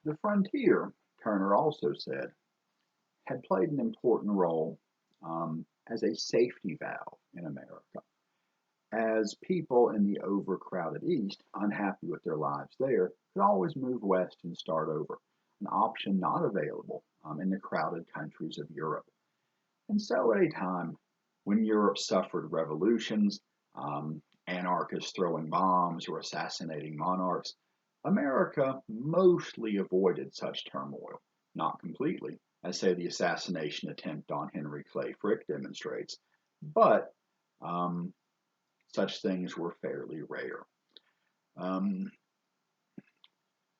The frontier, Turner also said, had played an important role as a safety valve in America, as people in the overcrowded East, unhappy with their lives there, could always move west and start over, an option not available in the crowded countries of Europe. And so, at a time when Europe suffered revolutions, anarchists throwing bombs or assassinating monarchs, America mostly avoided such turmoil. Not completely, as, say, the assassination attempt on Henry Clay Frick demonstrates, but um, such things were fairly rare. Um,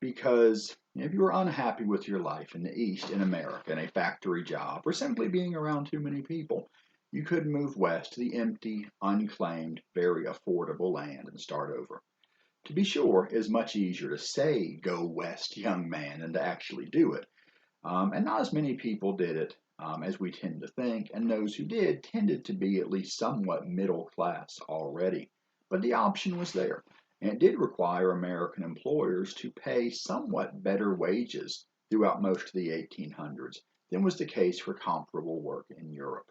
because if you were unhappy with your life in the East in America, in a factory job, or simply being around too many people, you could move west to the empty, unclaimed, very affordable land and start over. To be sure, it is much easier to say, "Go west, young man," than to actually do it. And not as many people did it as we tend to think, and those who did tended to be at least somewhat middle class already. But the option was there, and it did require American employers to pay somewhat better wages throughout most of the 1800s than was the case for comparable work in Europe.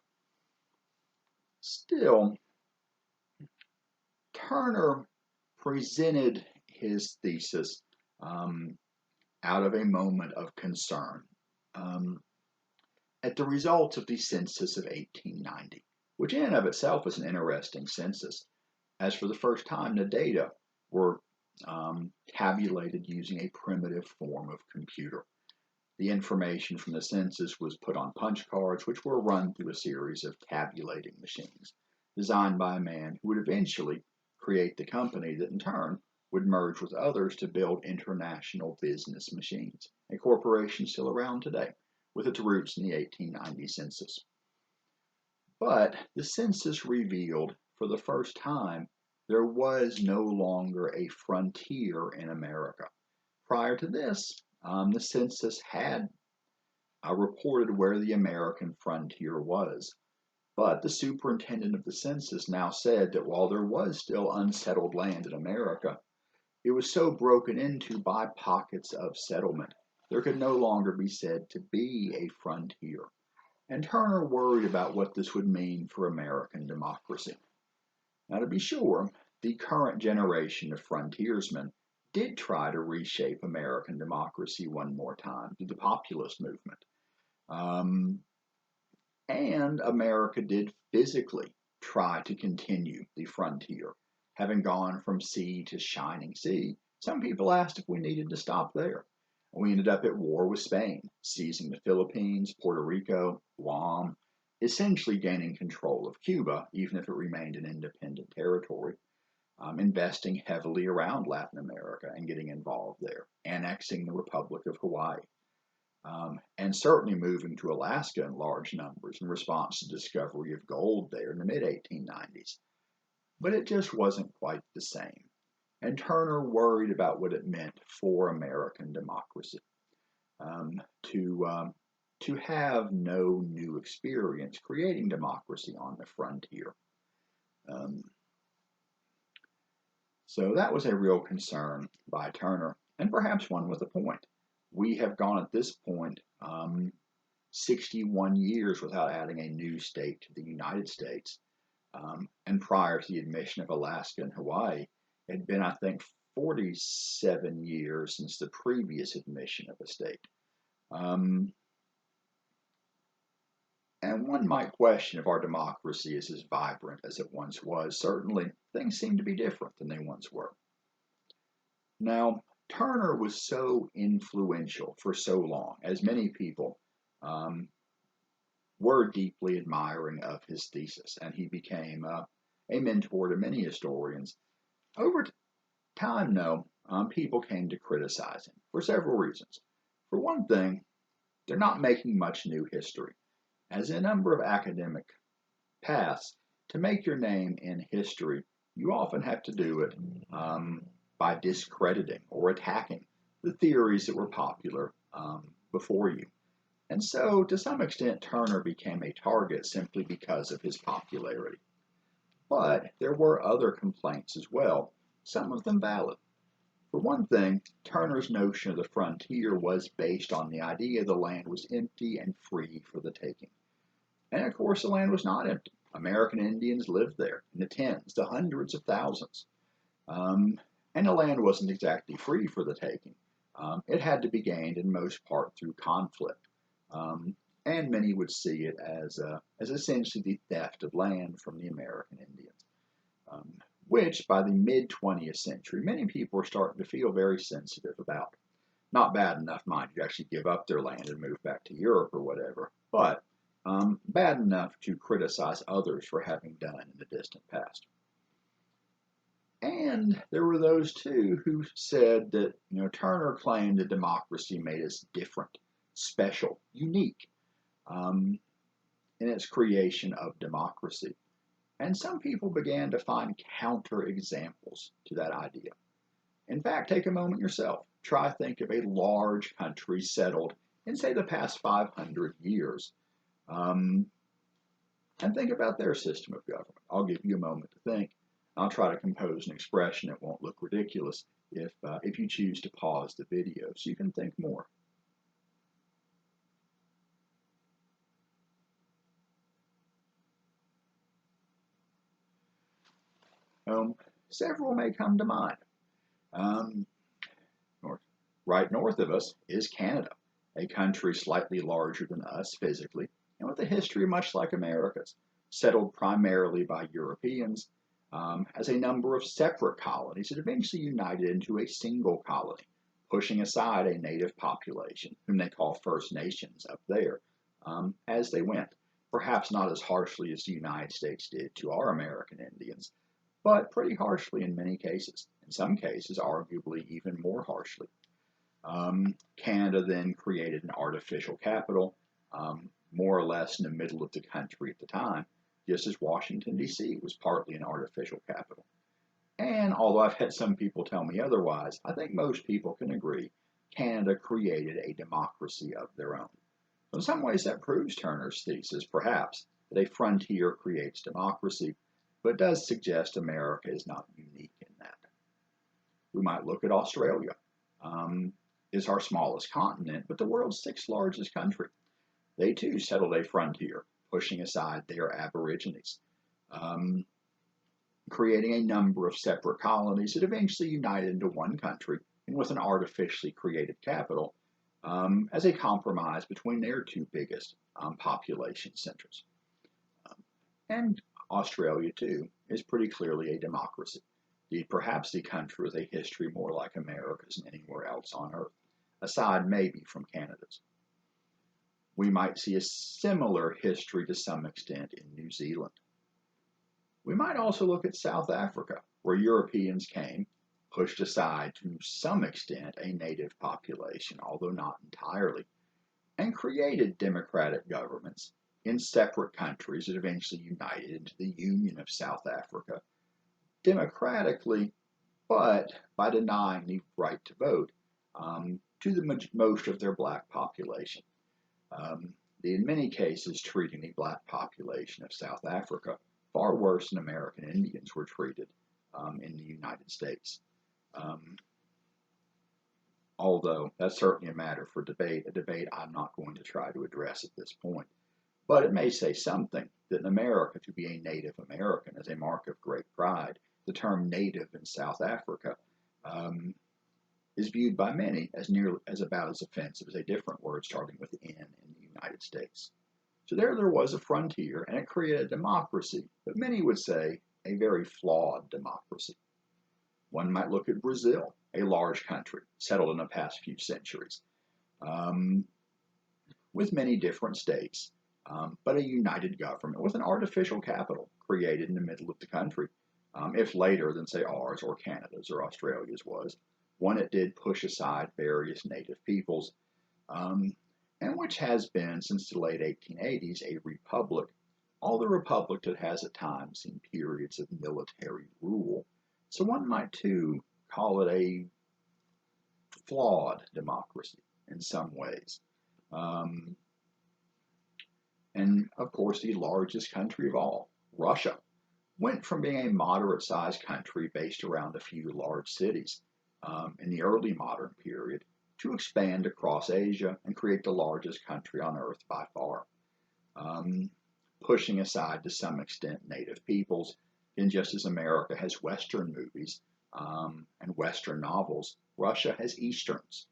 Still, Turner presented his thesis out of a moment of concern. Um, at the results of the census of 1890, which in and of itself is an interesting census, as for the first time the data were tabulated using a primitive form of computer. The information from the census was put on punch cards, which were run through a series of tabulating machines, designed by a man who would eventually create the company that in turn would merge with others to build international business machines, a corporation still around today, with its roots in the 1890 census. But the census revealed for the first time there was no longer a frontier in America. Prior to this, the census had reported where the American frontier was. But the superintendent of the census now said that while there was still unsettled land in America, it was so broken into by pockets of settlement, there could no longer be said to be a frontier. And Turner worried about what this would mean for American democracy. Now, to be sure, the current generation of frontiersmen did try to reshape American democracy one more time through the populist movement. Um, and America did physically try to continue the frontier. Having gone from sea to shining sea, some people asked if we needed to stop there. We ended up at war with Spain, seizing the Philippines, Puerto Rico, Guam, essentially gaining control of Cuba, even if it remained an independent territory, investing heavily around Latin America and getting involved there, annexing the Republic of Hawaii, and certainly moving to Alaska in large numbers in response to the discovery of gold there in the mid 1890s. But it just wasn't quite the same. And Turner worried about what it meant for American democracy um, to, um, to have no new experience creating democracy on the frontier. Um, so that was a real concern by Turner, and perhaps one with a point. We have gone at this point 61 years without adding a new state to the United States. And prior to the admission of Alaska and Hawaii, it had been, I think, 47 years since the previous admission of a state. Um, and one might question if our democracy is as vibrant as it once was. Certainly, things seem to be different than they once were. Now, Turner was so influential for so long, as many people um, were deeply admiring of his thesis, and he became a mentor to many historians. Over time, though, people came to criticize him for several reasons. For one thing, they're not making much new history, as in a number of academic paths, to make your name in history, you often have to do it by discrediting or attacking the theories that were popular before you. And so, to some extent, Turner became a target simply because of his popularity. But there were other complaints as well, some of them valid. For one thing, Turner's notion of the frontier was based on the idea the land was empty and free for the taking. And of course, the land was not empty. American Indians lived there in the tens, the hundreds of thousands. And the land wasn't exactly free for the taking. It had to be gained in most part through conflict. Um, and many would see it as essentially the theft of land from the American Indians, um, which by the mid 20th century, many people were starting to feel very sensitive about. Not bad enough, mind you, to actually give up their land and move back to Europe or whatever, but bad enough to criticize others for having done in the distant past. And there were those too who said that Turner claimed that democracy made us different, special, unique um, in its creation of democracy. And some people began to find counter examples to that idea. In fact, take a moment yourself. Try to think of a large country settled in, say, the past 500 years, um, and think about their system of government. I'll give you a moment to think. I'll try to compose an expression that won't look ridiculous if you choose to pause the video so you can think more. Um, Several may come to mind. Um, north, right north of us is Canada, a country slightly larger than us physically, and with a history much like America's, settled primarily by Europeans, as a number of separate colonies that eventually united into a single colony, pushing aside a native population, whom they call First Nations up there, as they went. Perhaps not as harshly as the United States did to our American Indians, but pretty harshly in many cases. In some cases, arguably even more harshly. Canada then created an artificial capital, more or less in the middle of the country at the time, just as Washington, D.C. was partly an artificial capital. And although I've had some people tell me otherwise, I think most people can agree Canada created a democracy of their own. So in some ways, that proves Turner's thesis, perhaps, that a frontier creates democracy, but does suggest America is not unique in that. We might look at Australia. It's our smallest continent, but the world's sixth largest country. They too settled a frontier, pushing aside their aborigines, um, creating a number of separate colonies that eventually united into one country and with an artificially created capital as a compromise between their two biggest population centers. Um, and Australia, too, is pretty clearly a democracy. Indeed, perhaps the country with a history more like America's than anywhere else on Earth, aside maybe from Canada's. We might see a similar history to some extent in New Zealand. We might also look at South Africa, where Europeans came, pushed aside to some extent a native population, although not entirely, and created democratic governments in separate countries that eventually united into the Union of South Africa, democratically, but by denying the right to vote to most of their black population. In many cases, treating the black population of South Africa far worse than American Indians were treated in the United States. Um, Although that's certainly a matter for debate, a debate I'm not going to try to address at this point. But it may say something that in America, to be a Native American is a mark of great pride. The term native in South Africa um, is viewed by many as nearly as about as offensive as a different word starting with N in the United States. So there was a frontier, and it created a democracy, but many would say a very flawed democracy. One might look at Brazil, a large country settled in the past few centuries, um, with many different states, but a united government with an artificial capital created in the middle of the country, if later than, say, ours or Canada's or Australia's was, one it did push aside various native peoples, um, and which has been, since the late 1880s, a republic, although a republic that has at times seen periods of military rule. So one might too call it a flawed democracy in some ways. Um, and of course, the largest country of all, Russia, went from being a moderate sized country based around a few large cities in the early modern period to expand across Asia and create the largest country on earth by far. Um, Pushing aside to some extent native peoples, and just as America has Western movies and Western novels, Russia has Easterns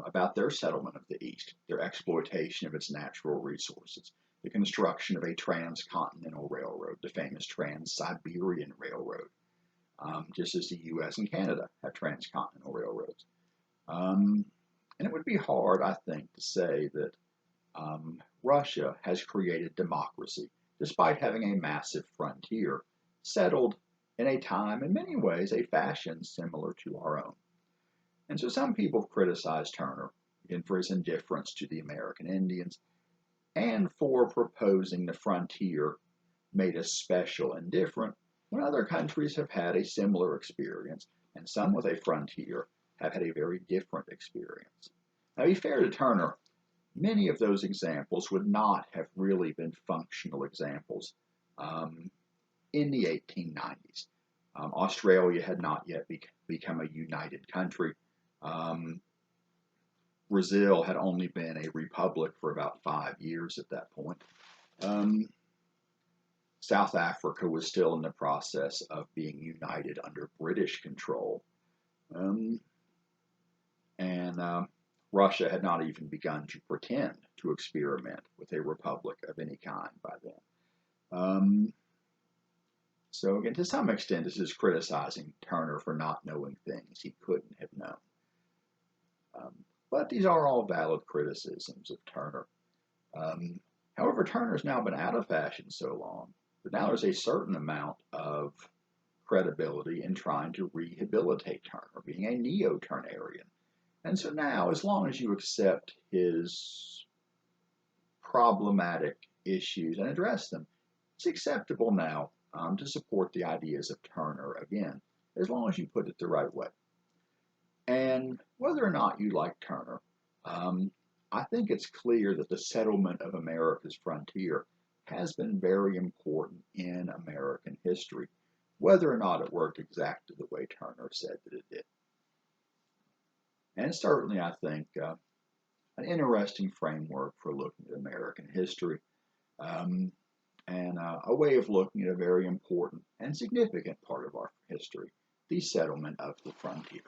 about their settlement of the East, their exploitation of its natural resources, the construction of a transcontinental railroad, the famous Trans-Siberian Railroad, just as the U.S. and Canada have transcontinental railroads. Um, and it would be hard, I think, to say that Russia has created democracy despite having a massive frontier settled in a time, in many ways, a fashion similar to our own. And so some people have criticized Turner, again, for his indifference to the American Indians and for proposing the frontier made us special and different when other countries have had a similar experience, and some with a frontier have had a very different experience. Now, to be fair to Turner, many of those examples would not have really been functional examples in the 1890s. Australia had not yet become a united country. Um, Brazil had only been a republic for about 5 years at that point. Um, South Africa was still in the process of being united under British control. Um, and Russia had not even begun to pretend to experiment with a republic of any kind by then. Um, so, again, to some extent, this is criticizing Turner for not knowing things he couldn't have known. Um, but these are all valid criticisms of Turner. Um, However, Turner's now been out of fashion so long that now there's a certain amount of credibility in trying to rehabilitate Turner, being a neo-Turnerian. And so now, as long as you accept his problematic issues and address them, it's acceptable now to support the ideas of Turner again, as long as you put it the right way. And whether or not you like Turner, I think it's clear that the settlement of America's frontier has been very important in American history, whether or not it worked exactly the way Turner said that it did. And certainly, I think, an interesting framework for looking at American history, um, and a way of looking at a very important and significant part of our history, the settlement of the frontier.